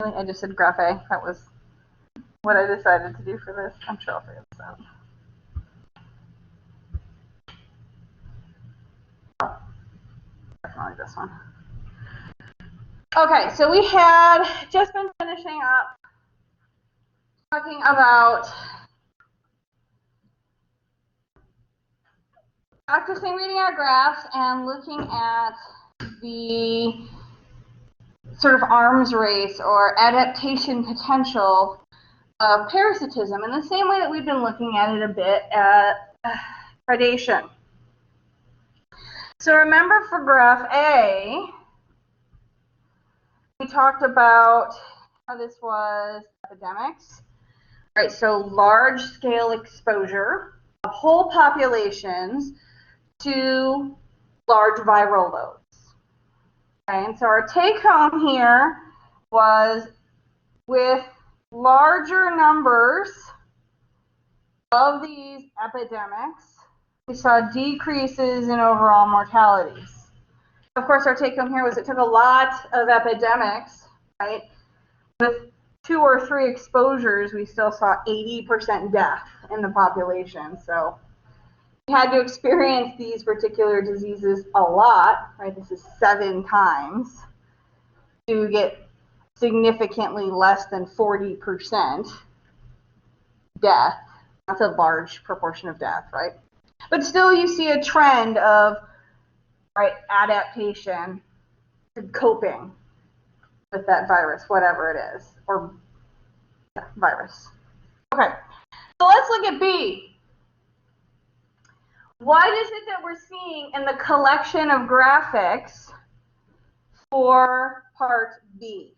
I just said graph A. That was what I decided to do for this. I'm sure I'll figure this out. Oh, definitely this one. Okay, so we had just been finishing up talking about practicing reading our graphs and looking at the sort of arms race or adaptation potential of parasitism in the same way that we've been looking at it a bit at predation. So remember for graph A, we talked about how this was epidemics, right? So large-scale exposure of whole populations to large viral loads. Okay, and so our take-home here was with larger numbers of these epidemics, we saw decreases in overall mortalities. Of course, our take-home here was it took a lot of epidemics, right? With 2 or 3 exposures, we still saw 80% death in the population. So we had to experience these particular diseases a lot, right? This is 7 times to get significantly less than 40% death. That's a large proportion of death, right? But still you see a trend of, right, adaptation to coping with that virus, whatever it is, or virus. Okay, so let's look at B. What is it that we're seeing in the collection of graphics for part B?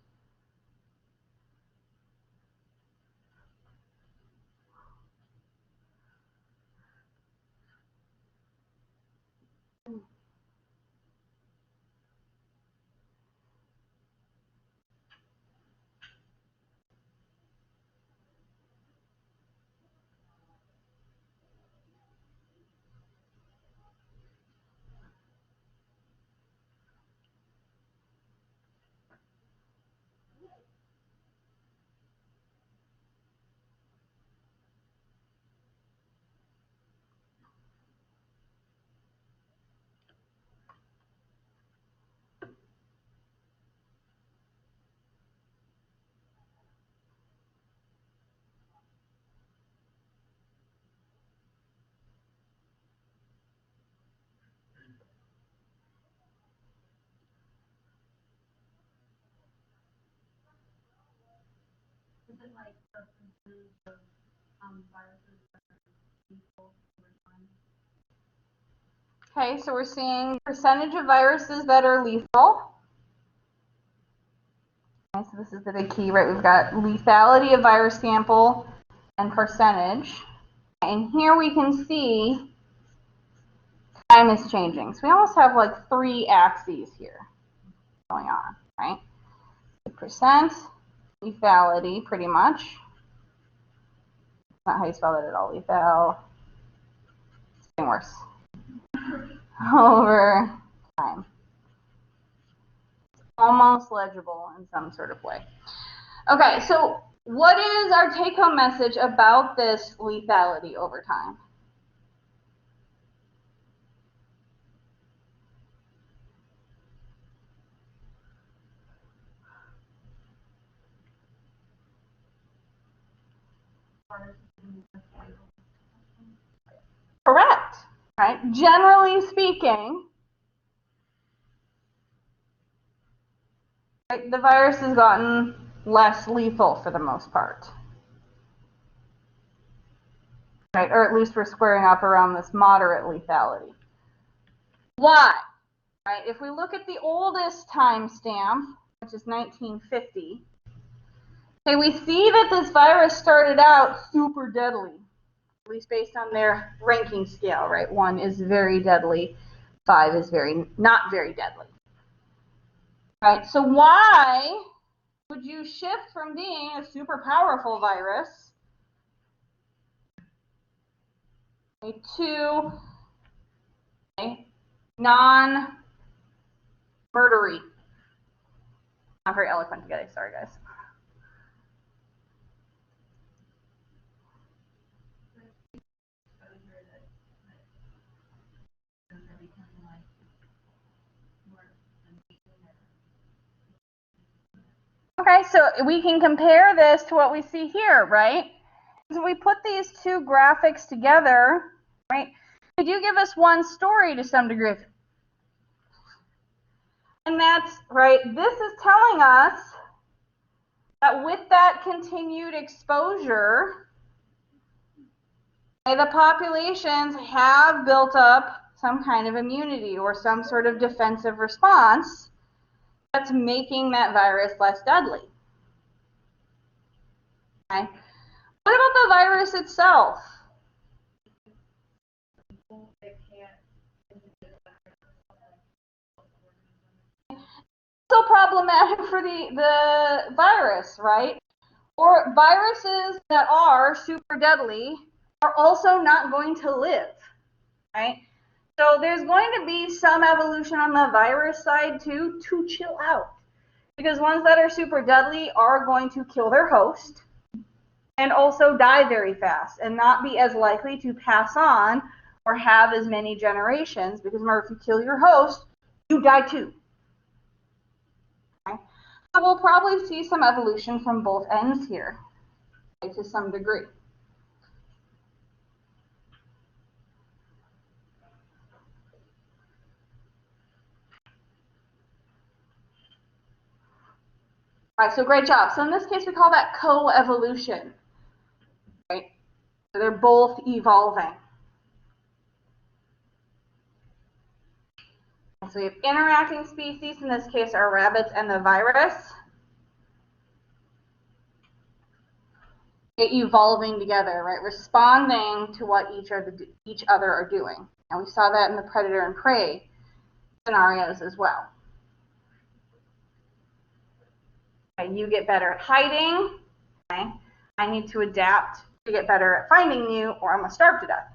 Is it like percentage of viruses that are lethal over time? Okay, so we're seeing percentage of viruses that are lethal. Okay, so this is the big key, right? We've got lethality of virus sample and percentage. And here we can see time is changing. So we almost have like 3 axes here going on, right? The percent, lethality, pretty much. Not how you spell it at all, lethal. It's getting worse. Over time. Almost legible in some sort of way. Okay, so what is our take-home message about this lethality over time? Correct, right? Generally speaking, right, the virus has gotten less lethal for the most part. Right, or at least we're squaring up around this moderate lethality. Why? Right, if we look at the oldest timestamp, which is 1950, okay, we see that this virus started out super deadly, at least based on their ranking scale, right? 1 is very deadly, 5 is not very deadly. Right, so why would you shift from being a super powerful virus to non-murdery? Not very eloquent together, sorry guys. so we can compare this to what we see here, right? So we put these two graphics together, right? They do give us one story to some degree. And that's, right, this is telling us that with that continued exposure, the populations have built up some kind of immunity or some sort of defensive response that's making that virus less deadly. Okay. What about the virus itself? So problematic for the virus, right? Or viruses that are super deadly are also not going to live, right? So there's going to be some evolution on the virus side too to chill out. Because ones that are super deadly are going to kill their host and also die very fast and not be as likely to pass on or have as many generations, because remember, if you kill your host, you die too. Okay? So we'll probably see some evolution from both ends here, okay, to some degree. All right, so great job. So in this case, we call that coevolution, right? So they're both evolving. So we have interacting species, in this case are rabbits and the virus, evolving together, right? Responding to what each other are doing. And we saw that in the predator and prey scenarios as well. Okay, you get better at hiding. Okay? I need to adapt to get better at finding you, or I'm going to starve to death.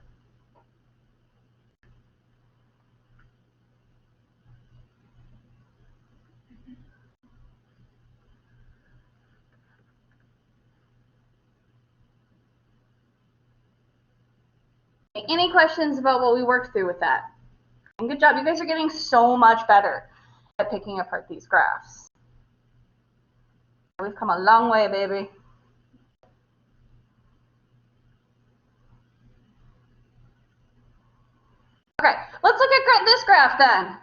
Okay, any questions about what we worked through with that? And good job. You guys are getting so much better at picking apart these graphs. We've come a long way, baby. Okay, let's look at this graph then.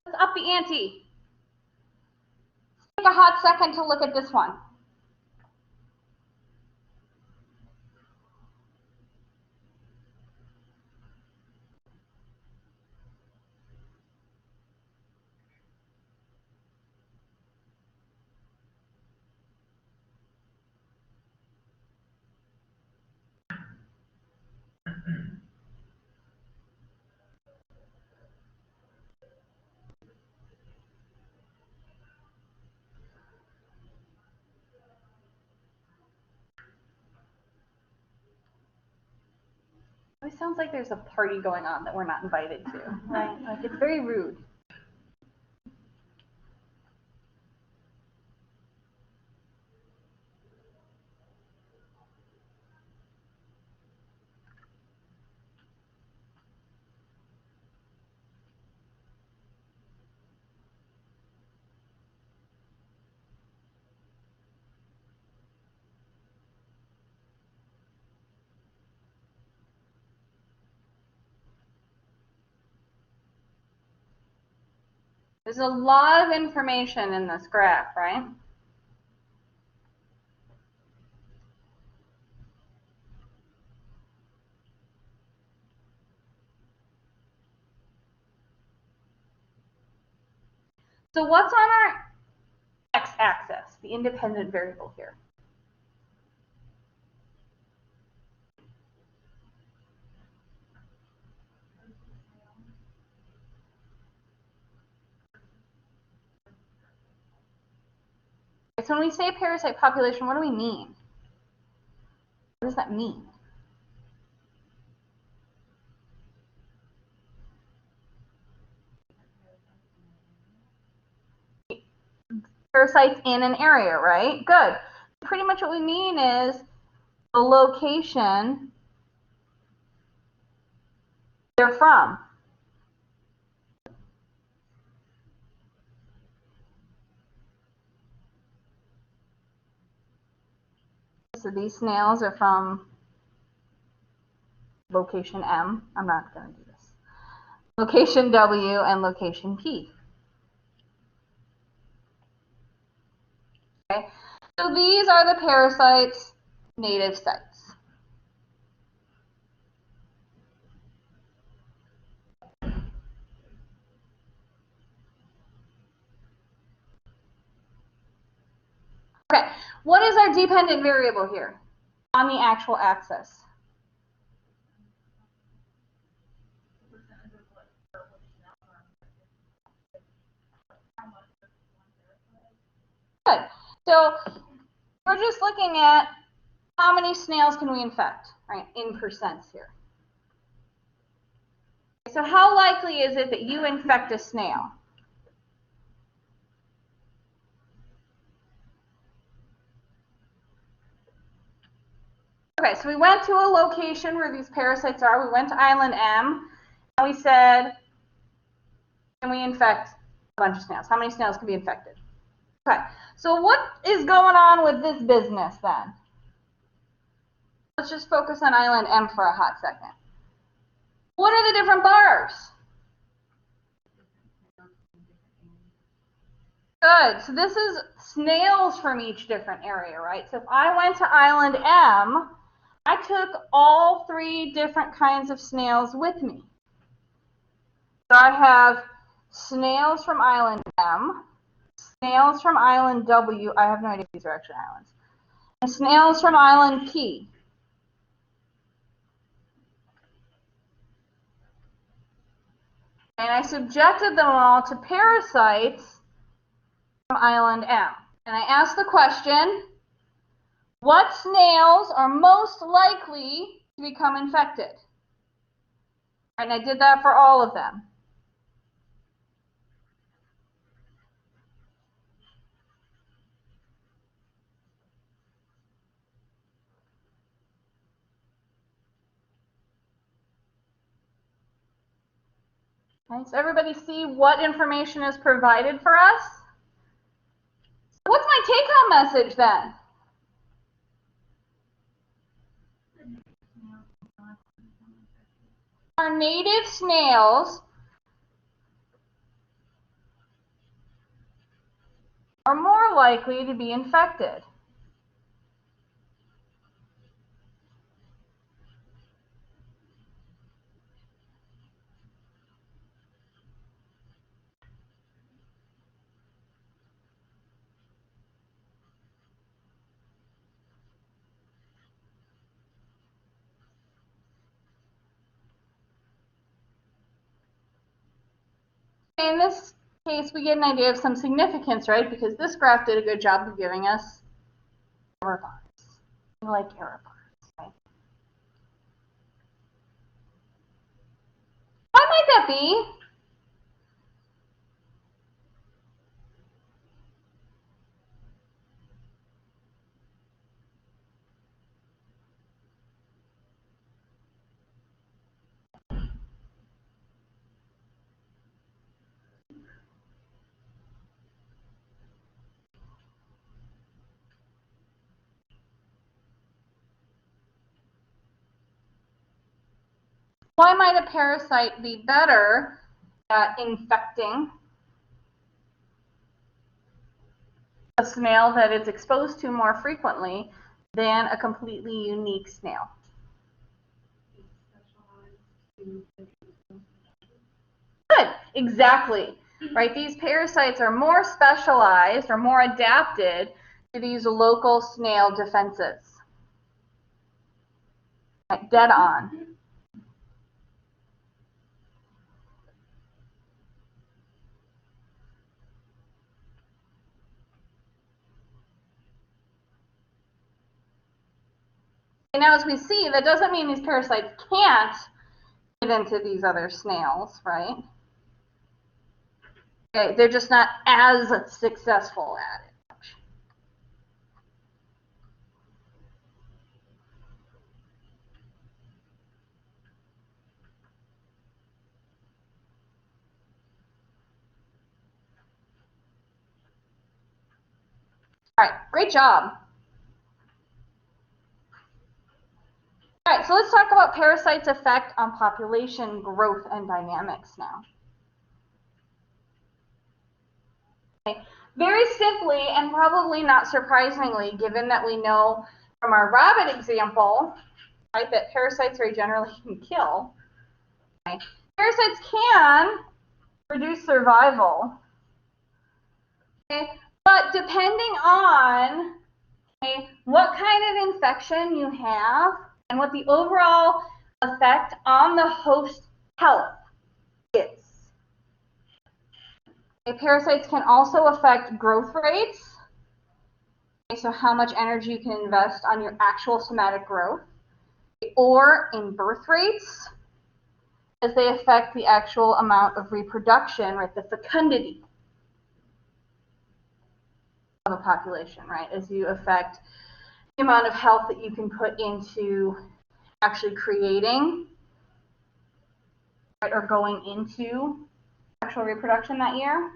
Let's up the ante. Take a hot second to look at this one. It sounds like there's a party going on that we're not invited to, right? Like, it's very rude. There's a lot of information in this graph, right? So what's on our x-axis, the independent variable here? So when we say parasite population, what do we mean? What does that mean? Parasites in an area, right? Good. Pretty much what we mean is the location they're from. so these snails are from location M. I'm not going to do this. Location W and location P. Okay, so these are the parasite's native sites. Okay, what is our dependent variable here on the actual axis? Good. So we're just looking at how many snails can we infect, right, in percents here. So how likely is it that you infect a snail? Okay, so we went to a location where these parasites are. We went to island M, and we said, can we infect a bunch of snails? How many snails can be infected? Okay, so what is going on with this business then? Let's just focus on island M for a hot second. What are the different bars? Good, so this is snails from each different area, right? So if I went to island M, I took all 3 different kinds of snails with me. So I have snails from island M, snails from island W, I have no idea if these are actually islands, and snails from island P. And I subjected them all to parasites from island M. And I asked the question, what snails are most likely to become infected? And I did that for all of them. Okay, so everybody see what information is provided for us? What's my take-home message then? Our native snails are more likely to be infected. In this case, we get an idea of some significance, right? Because this graph did a good job of giving us error bars. We like error bars, right? Why might that be? Why might a parasite be better at infecting a snail that it's exposed to more frequently than a completely unique snail? Good, exactly. Right? These parasites are more specialized or more adapted to these local snail defenses. Right, dead on. And now as we see, that doesn't mean these parasites can't get into these other snails, right? Okay, they're just not as successful at it. All right, great job. All right, so let's talk about parasites' effect on population growth and dynamics now. Okay. Very simply, and probably not surprisingly, given that we know from our rabbit example, right, that parasites very generally can kill. Okay. Parasites can reduce survival, okay, but depending on what kind of infection you have and what the overall effect on the host health is. Parasites can also affect growth rates, so how much energy you can invest on your actual somatic growth, or in birth rates, as they affect the actual amount of reproduction, right, the fecundity of a population, right, as you affect the amount of health that you can put into actually creating, right, or going into actual reproduction that year,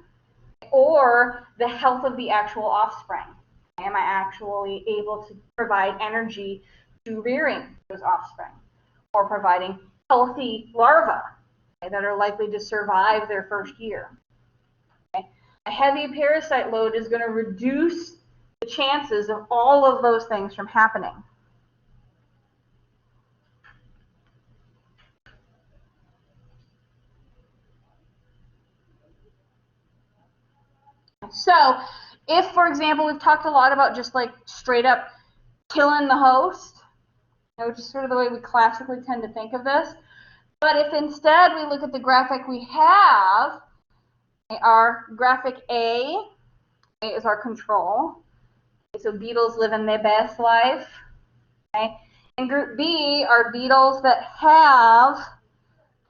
or the health of the actual offspring. Am I actually able to provide energy to rearing those offspring, or providing healthy larvae, okay, that are likely to survive their first year? Okay. A heavy parasite load is going to reduce the chances of all of those things from happening. So if, for example, we've talked a lot about just like straight up killing the host, which is sort of the way we classically tend to think of this. But if instead we look at the graphic we have, our graphic A is our control. So beetles living their best life. Okay. And group B are beetles that have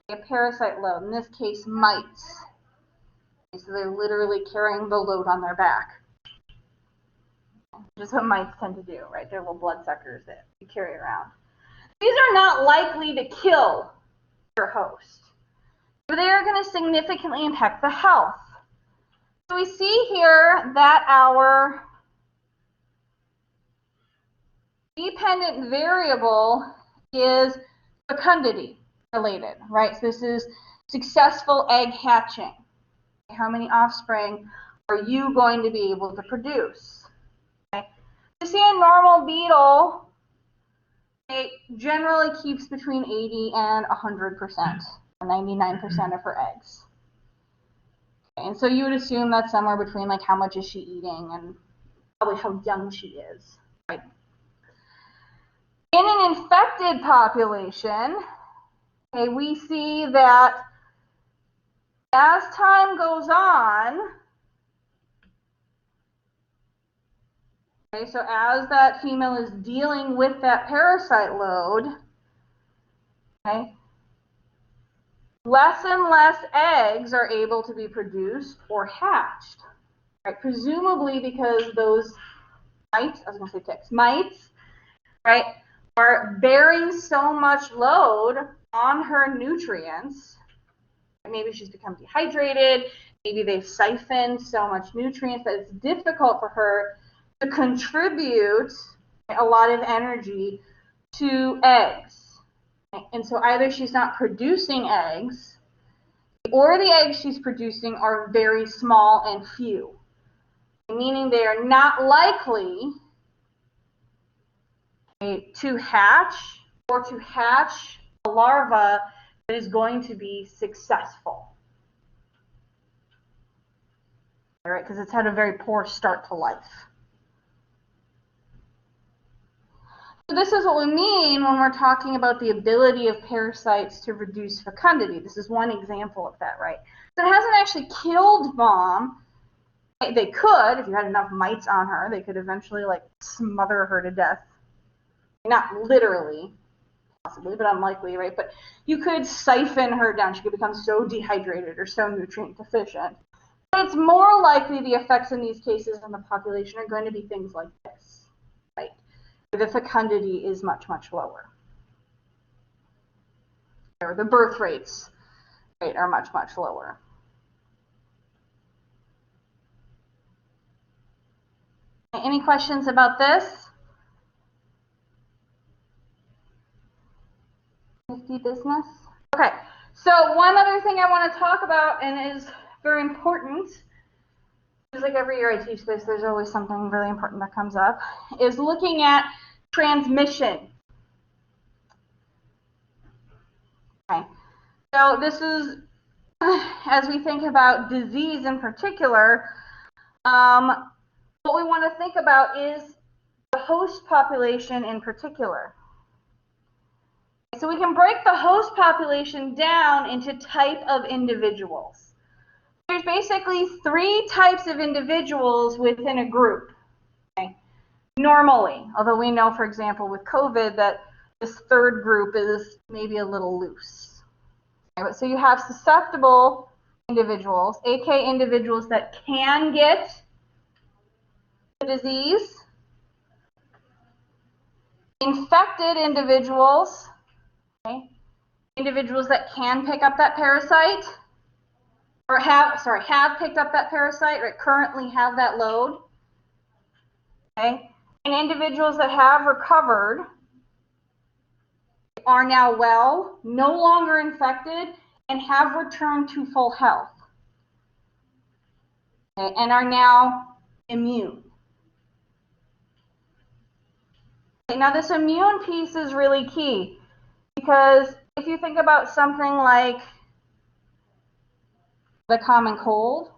a parasite load, in this case mites. So they're literally carrying the load on their back. Just what mites tend to do, right? They're little bloodsuckers that you carry around. These are not likely to kill your host, but they are going to significantly impact the health. So we see here that our dependent variable is fecundity related, right? So this is successful egg hatching. How many offspring are you going to be able to produce? Okay. You see a normal beetle, it generally keeps between 80 and 100%, or 99% of her eggs. Okay. And so you would assume that's somewhere between like how much is she eating and probably how young she is, right? In an infected population, okay, we see that as time goes on, okay, so as that female is dealing with that parasite load, okay, less and less eggs are able to be produced or hatched, right? Presumably because those mites, I was going to say ticks, mites, right, are bearing so much load on her nutrients. Maybe she's become dehydrated. Maybe they've siphoned so much nutrients that it's difficult for her to contribute a lot of energy to eggs. And so either she's not producing eggs, or the eggs she's producing are very small and few, meaning they are not likely to hatch or to hatch a larva that is going to be successful. All right, because it's had a very poor start to life. So this is what we mean when we're talking about the ability of parasites to reduce fecundity. This is one example of that, right? So it hasn't actually killed Mom. They could, if you had enough mites on her, they could eventually like smother her to death. Not literally, possibly, but unlikely, right? But you could siphon her down. She could become so dehydrated or so nutrient deficient. But it's more likely the effects in these cases in the population are going to be things like this, right? The fecundity is much, much lower. Or the birth rates, right, are much, much lower. Any questions about this? nifty business. Okay, so one other thing I want to talk about, and is very important, just like every year I teach this, there's always something really important that comes up, is looking at transmission. Okay, so this is, as we think about disease in particular, what we want to think about is the host population in particular. So we can break the host population down into type of individuals. There's basically 3 types of individuals within a group. Okay? Normally, although we know, for example, with COVID that this third group is maybe a little loose. Okay? So you have susceptible individuals, aka individuals that can get the disease, infected individuals, okay? Individuals that can pick up that parasite, or have picked up that parasite, or currently have that load, okay? And individuals that have recovered, are now well, no longer infected, and have returned to full health, okay? And are now immune. Okay, now this immune piece is really key, because if you think about something like the common cold,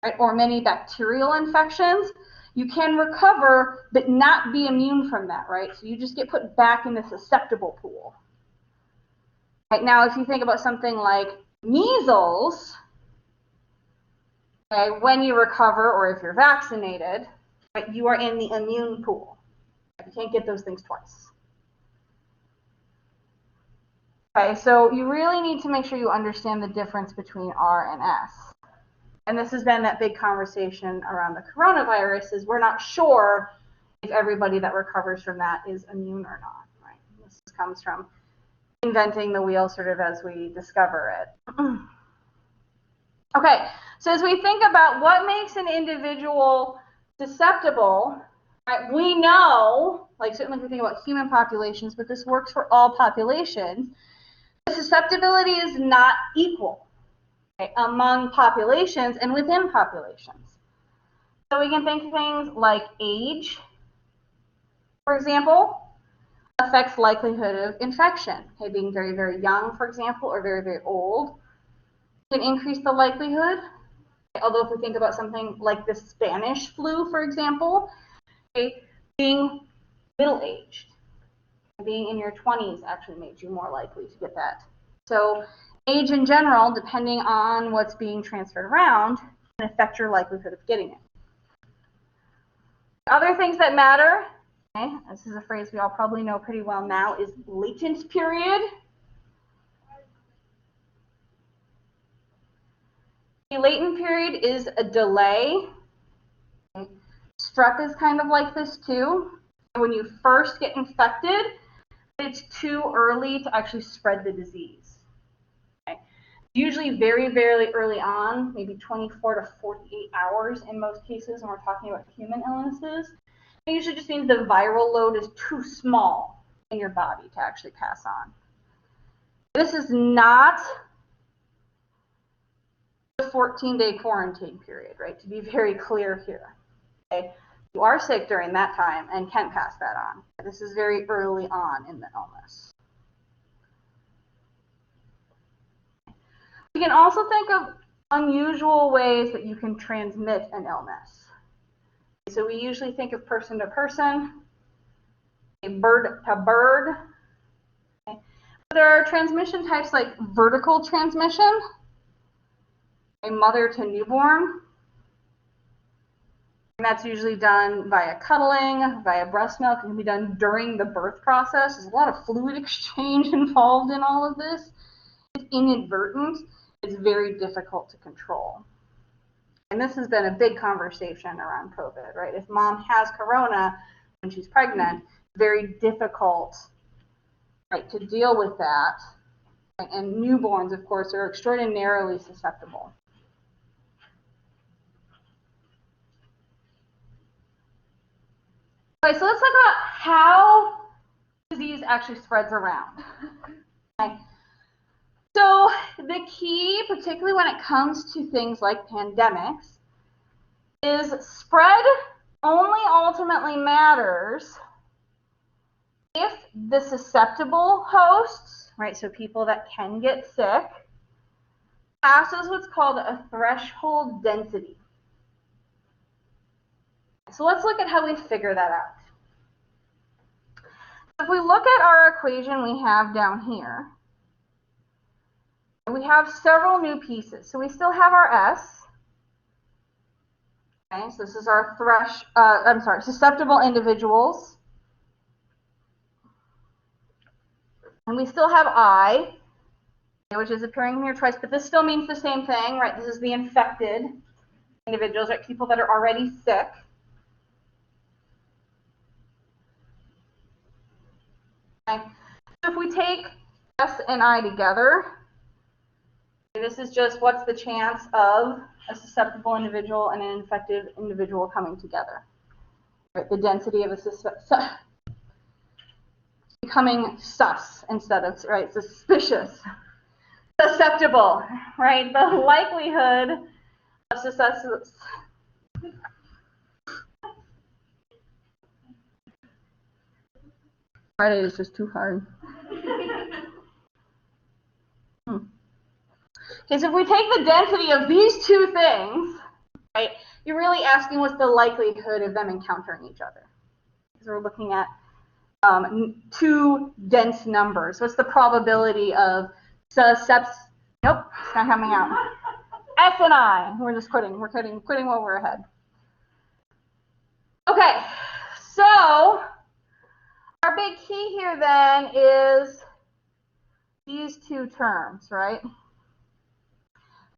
right, or many bacterial infections, you can recover but not be immune from that, right? So you just get put back in the susceptible pool. Right, now, if you think about something like measles, okay, when you recover or if you're vaccinated, right, you are in the immune pool. You can't get those things twice. Okay, so you really need to make sure you understand the difference between R and S. And this has been that big conversation around the coronavirus, is we're not sure if everybody that recovers from that is immune or not, right? This comes from inventing the wheel sort of as we discover it. Okay, so as we think about what makes an individual susceptible, right, we know, like certainly if we think about human populations, but this works for all populations, the susceptibility is not equal, okay, among populations and within populations. So we can think of things like age, for example, affects likelihood of infection. Okay, being very, very young, for example, or very, very old can increase the likelihood. Although if we think about something like the Spanish flu, for example, okay, being middle-aged, being in your 20s actually made you more likely to get that. So age in general, depending on what's being transferred around, can affect your likelihood of getting it. Other things that matter, okay, this is a phrase we all probably know pretty well now, is latent period. The latent period is a delay. Okay. Strep is kind of like this too. When you first get infected, it's too early to actually spread the disease. Okay. Usually very, very early on, maybe 24 to 48 hours in most cases when we're talking about human illnesses. It usually just means the viral load is too small in your body to actually pass on. This is not the 14-day quarantine period, right? To be very clear here. Okay? You are sick during that time and can pass that on. This is very early on in the illness. You can also think of unusual ways that you can transmit an illness. So we usually think of person to person, bird to bird. Okay. There are transmission types like vertical transmission, a mother to newborn. And that's usually done via cuddling, via breast milk. It can be done during the birth process. There's a lot of fluid exchange involved in all of this. It's inadvertent. It's very difficult to control. And this has been a big conversation around COVID, right? If mom has corona when she's pregnant, very difficult, right, to deal with that. Right? And newborns, of course, are extraordinarily susceptible. Okay, so let's talk about how disease actually spreads around. Okay. So the key, particularly when it comes to things like pandemics, is spread only ultimately matters if the susceptible hosts, right, so people that can get sick, passes what's called a threshold density. So let's look at how we figure that out. If we look at our equation we have down here, we have several new pieces. So we still have our S. Okay, so this is our susceptible individuals. And we still have I, which is appearing here twice, but this still means the same thing, right? This is the infected individuals, right? People that are already sick. Okay. So if we take S and I together, this is just what's the chance of a susceptible individual and an infected individual coming together. Right? The density of a becoming sus instead of, right, suspicious. Susceptible, right? The likelihood of susceptible. Friday is just too hard. Okay, so if we take the density of these two things, right, you're really asking what's the likelihood of them encountering each other. Because we're looking at two dense numbers. What's the probability of nope, it's not coming out. S and I, we're just quitting. We're quitting while we're ahead. Okay, so our big key here then is these two terms, right?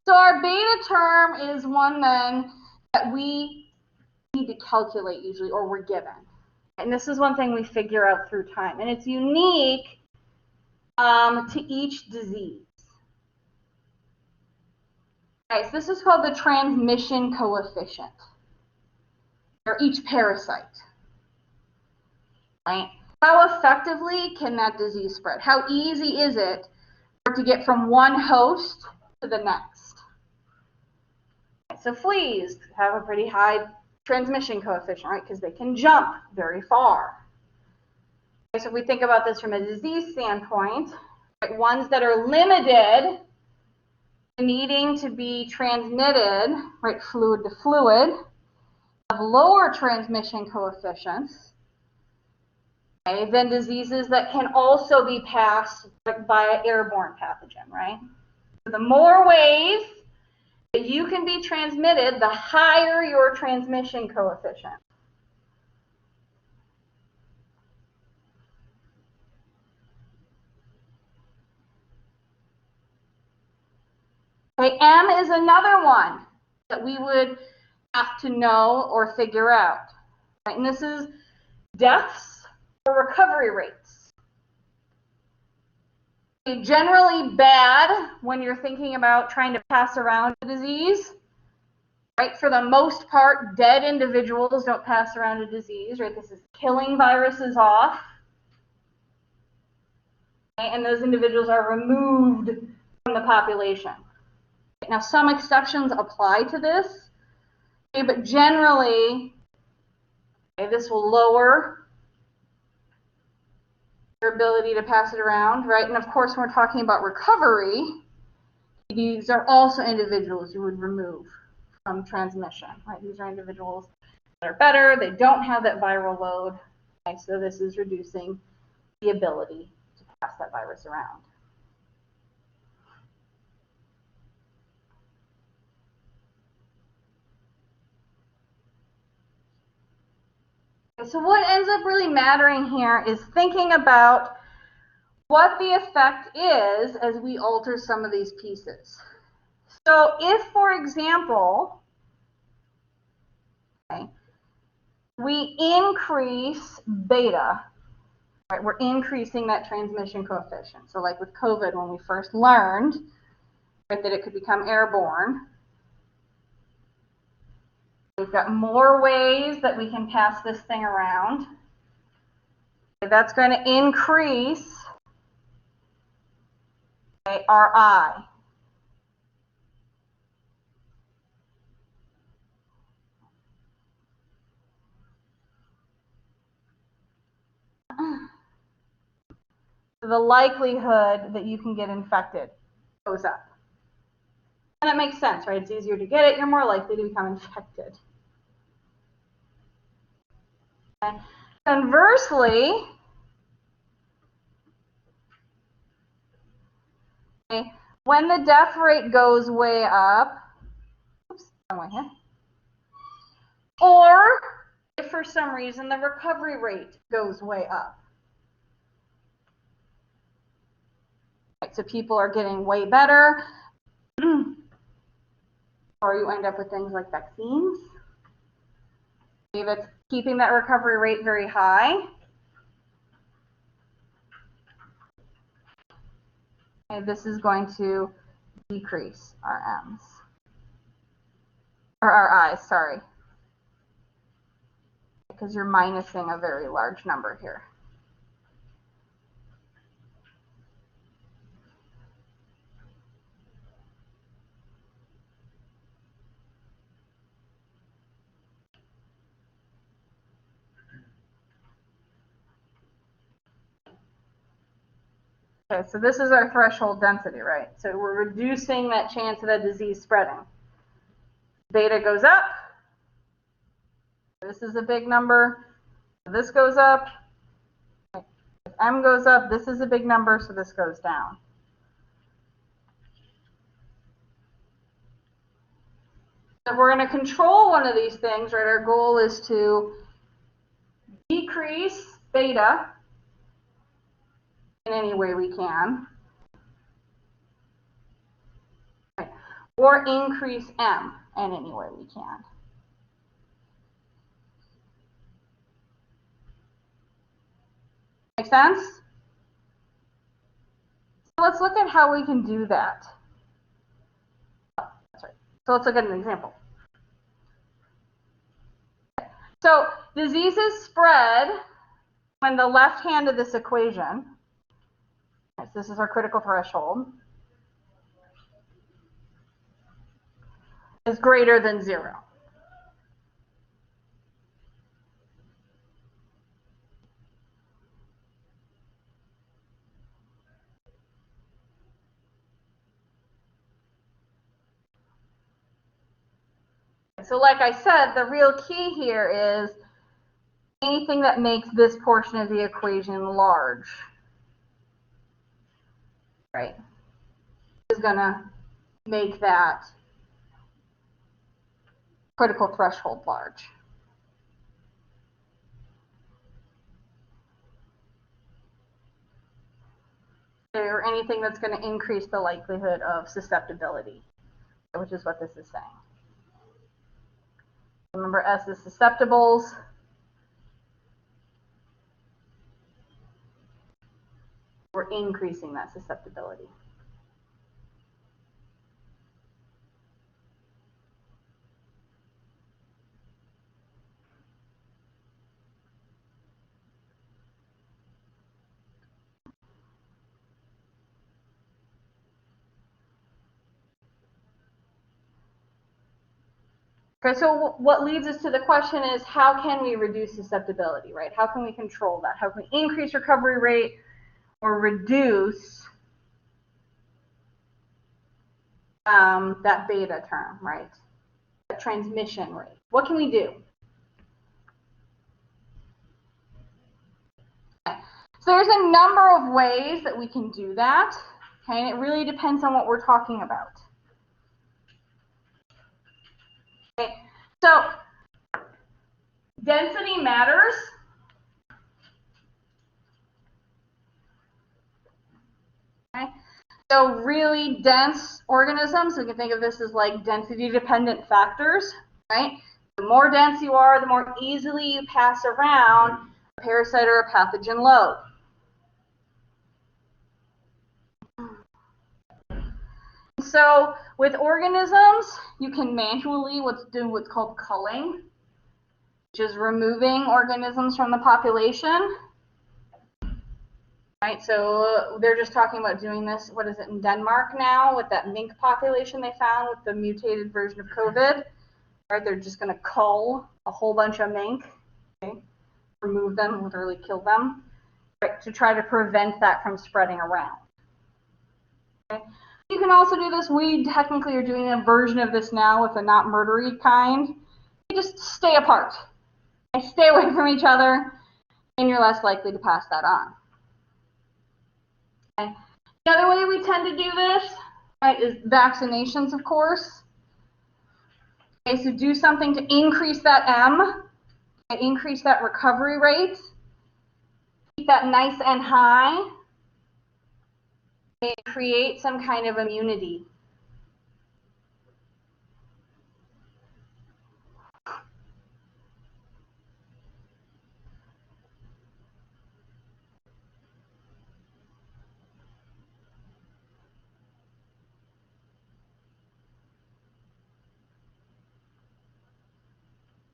So our beta term is one then that we need to calculate usually, or we're given. And this is one thing we figure out through time. And it's unique to each disease. Okay, so this is called the transmission coefficient, or each parasite. Right? How effectively can that disease spread? How easy is it to get from one host to the next? So fleas have a pretty high transmission coefficient, right? Because they can jump very far. Okay, so if we think about this from a disease standpoint, right, ones that are limited to needing to be transmitted, right, fluid to fluid, have lower transmission coefficients, okay, than diseases that can also be passed by an airborne pathogen, right? So the more ways that you can be transmitted, the higher your transmission coefficient. Okay, M is another one that we would have to know or figure out. Right? And this is deaths or recovery rates. Okay, generally bad when you're thinking about trying to pass around a disease. Right? For the most part, dead individuals don't pass around a disease. Right? This is killing viruses off. Okay? And those individuals are removed from the population. Now, some exceptions apply to this, okay, but generally, okay, this will lower your ability to pass it around, right? And of course, when we're talking about recovery, these are also individuals you would remove from transmission, right? These are individuals that are better, they don't have that viral load, okay? So this is reducing the ability to pass that virus around. So what ends up really mattering here is thinking about what the effect is as we alter some of these pieces. So if, for example, okay, we increase beta, right, we're increasing that transmission coefficient. So like with COVID, when we first learned, right, that it could become airborne, we've got more ways that we can pass this thing around. That's going to increase Okay, Ri. The likelihood that you can get infected goes up. And that makes sense, right? It's easier to get it, you're more likely to become infected. Okay. Conversely, okay, when the death rate goes way up, oops, wrong way here, or if for some reason the recovery rate goes way up. Right, so people are getting way better, or you end up with things like vaccines. If it's keeping that recovery rate very high, okay, this is going to decrease RMs. Or RIs, sorry. Because you're minusing a very large number here. Okay, so this is our threshold density, right? So we're reducing that chance of a disease spreading. Beta goes up. This is a big number. This goes up. If M goes up, this is a big number, so this goes down. If we're going to control one of these things, right, our goal is to decrease beta in any way we can, right, or increase M in any way we can. Make sense? So let's look at how we can do that. Oh, that's right. So let's look at an example. So diseases spread when the left hand of this equation, so this is our critical threshold, is greater than 0. So like I said, the real key here is anything that makes this portion of the equation large, right, is going to make that critical threshold large. Or anything that's going to increase the likelihood of susceptibility, which is what this is saying. Remember, S is susceptibles. We're increasing that susceptibility. Okay, so what leads us to the question is, how can we reduce susceptibility, right? How can we control that? How can we increase recovery rate or reduce that beta term, right? That transmission rate. What can we do? Okay. So there's a number of ways that we can do that, okay? And it really depends on what we're talking about. Okay, so density matters. Okay, so really dense organisms, we can think of this as like density-dependent factors, right? The more dense you are, the more easily you pass around a parasite or a pathogen load. So with organisms, you can manually do what's called culling, which is removing organisms from the population. Right, so they're just talking about doing this, what is it, in Denmark now, with that mink population they found with the mutated version of COVID. Right, they're just going to cull a whole bunch of mink, okay, remove them, literally kill them, right, to try to prevent that from spreading around. Okay. You can also do this. We technically are doing a version of this now with a not murdery kind. You just stay apart. Okay, stay away from each other, and you're less likely to pass that on. Okay. The other way we tend to do this, right, is vaccinations, of course. Okay, so do something to increase that M, okay, increase that recovery rate, keep that nice and high, and create some kind of immunity.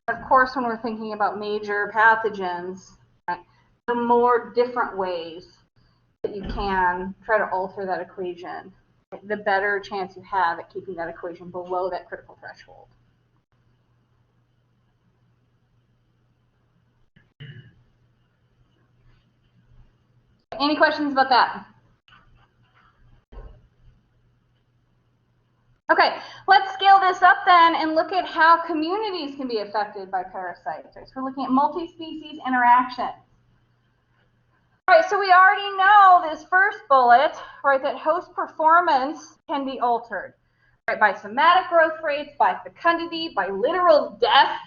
Of course, when we're thinking about major pathogens, right, the more different ways that you can try to alter that equation, right, the better chance you have at keeping that equation below that critical threshold. Any questions about that? Okay, let's scale this up then and look at how communities can be affected by parasites. So we're looking at multi-species interactions. All right, so we already know this first bullet, right, that host performance can be altered, right, by somatic growth rates, by fecundity, by literal death.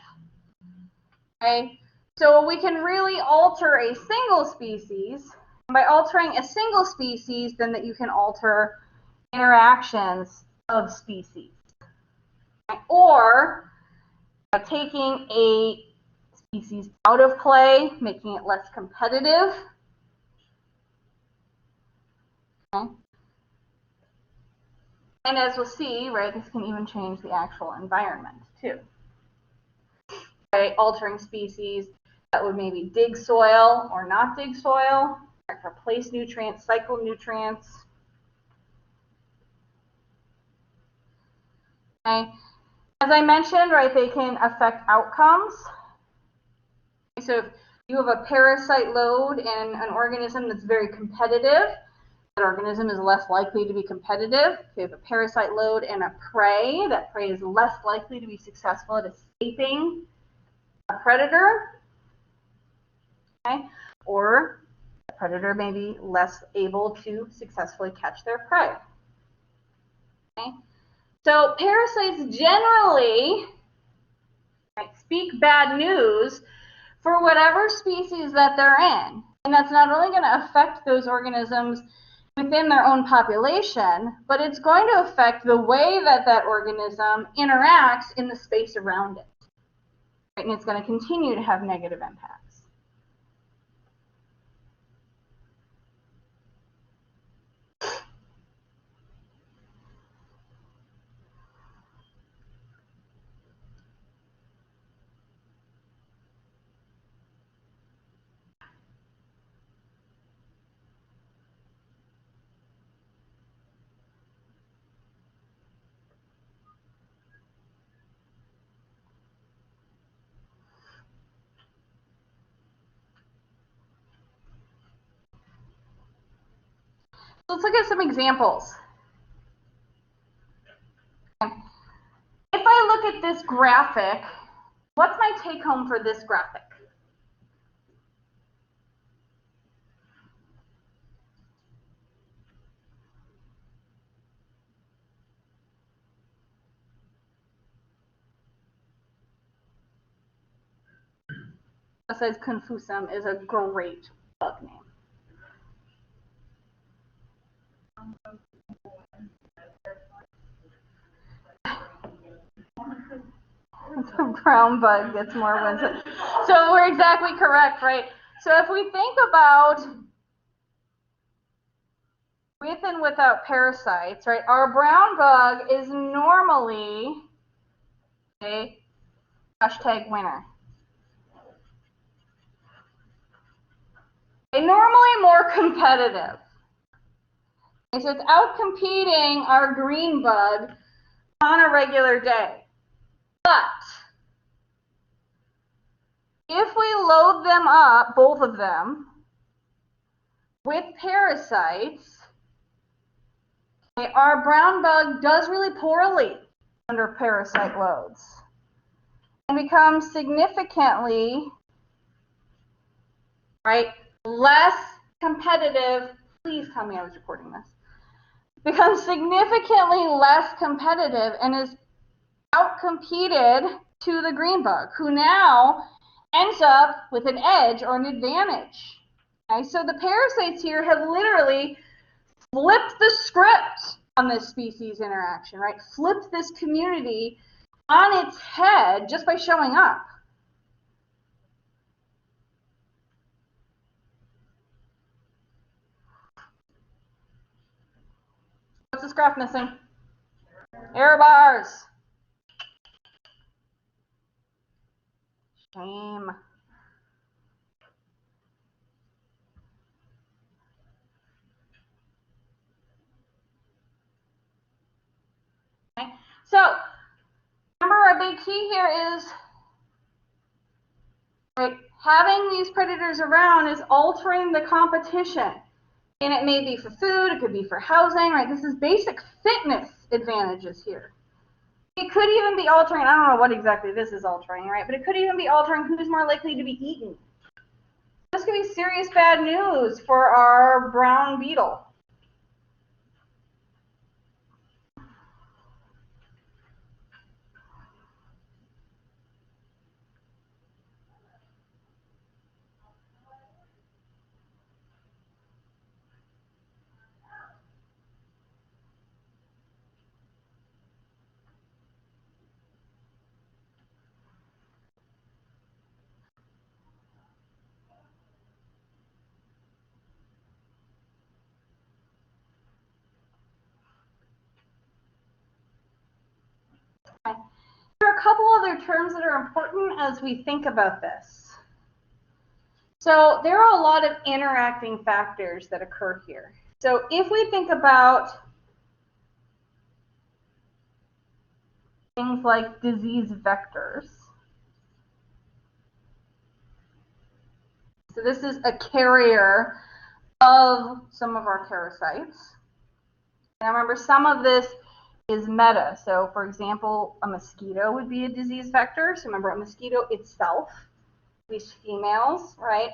Okay, so we can really alter a single species. And by altering a single species, then that you can alter interactions of species. Or taking a species out of play, making it less competitive. Okay. And as we'll see, right, this can even change the actual environment too. Okay, altering species that would maybe dig soil or not dig soil, right, replace nutrients, cycle nutrients. Okay. As I mentioned, right, they can affect outcomes. So if you have a parasite load in an organism that's very competitive, that organism is less likely to be competitive. If you have a parasite load and a prey, that prey is less likely to be successful at escaping a predator. Okay? Or the predator may be less able to successfully catch their prey. Okay? So parasites generally, right, speak bad news for whatever species that they're in. And that's not only going to affect those organisms within their own population, but it's going to affect the way that that organism interacts in the space around it. Right? And it's going to continue to have negative impacts. So let's look at some examples. If I look at this graphic, what's my take home for this graphic? Besides confusum is a great bug name. The brown bug gets more wins. So we're exactly correct, right? So if we think about with and without parasites, right, our brown bug is normally a hashtag winner. They're normally more competitive. Okay, so it's out competing our green bug on a regular day. But if we load them up, both of them, with parasites, okay, our brown bug does really poorly under parasite loads and becomes significantly, right, less competitive. Please tell me I was recording this. Becomes significantly less competitive and is outcompeted to the green bug, who now ends up with an edge or an advantage. Okay, so the parasites here have literally flipped the script on this species interaction, right? Flipped this community on its head just by showing up. What's this graph missing? Error bars. Shame. Okay. So remember, our big key here is, right, having these predators around is altering the competition. And it may be for food, it could be for housing, right? This is basic fitness advantages here. It could even be altering, I don't know what exactly this is altering, right? But it could even be altering who's more likely to be eaten. This could be serious bad news for our brown beetle. Okay. There are a couple other terms that are important as we think about this. So there are a lot of interacting factors that occur here. So if we think about things like disease vectors, so this is a carrier of some of our parasites. Now remember, some of this is meta. So for example, a mosquito would be a disease vector. So remember, a mosquito itself, at least females, right,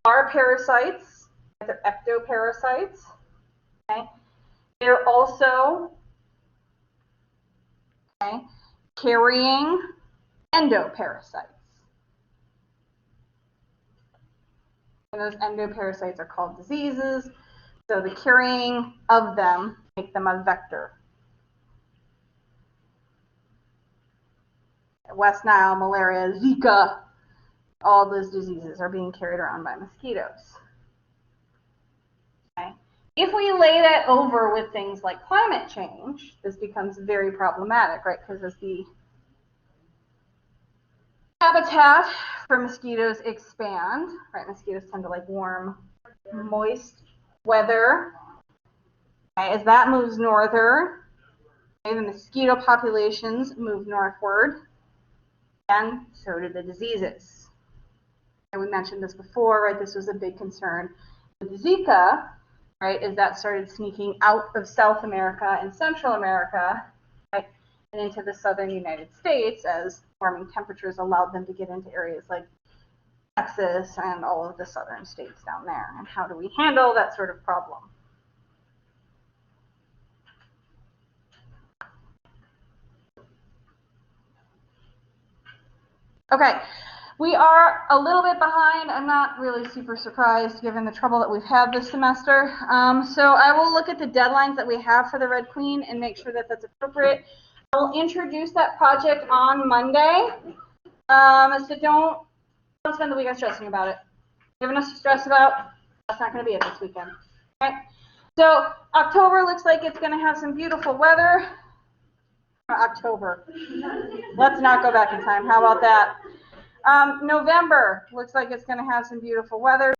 are parasites. They're ectoparasites. Okay. They're also, okay, carrying endoparasites. And those endoparasites are called diseases. So the carrying of them make them a vector. West Nile, malaria, Zika, all those diseases are being carried around by mosquitoes. Okay. If we lay that over with things like climate change, this becomes very problematic, right? Because as the habitat for mosquitoes expand, right? Mosquitoes tend to like warm, moist weather. Okay. As that moves northern, okay, the mosquito populations move northward, and so do the diseases. And we mentioned this before, right? This was a big concern with Zika, right? As that started sneaking out of South America and Central America, right, and into the southern United States as warming temperatures allowed them to get into areas like Texas and all of the southern states down there. And how do we handle that sort of problem? Okay, we are a little bit behind. I'm not really super surprised given the trouble that we've had this semester. So I will look at the deadlines that we have for the Red Queen and make sure that that's appropriate. I'll introduce that project on Monday. So don't spend the weekend stressing about it. Giving us to stress about, that's not going to be it this weekend. Okay. So October looks like it's going to have some beautiful weather. October. Let's not go back in time. How about that? November looks like it's going to have some beautiful weather.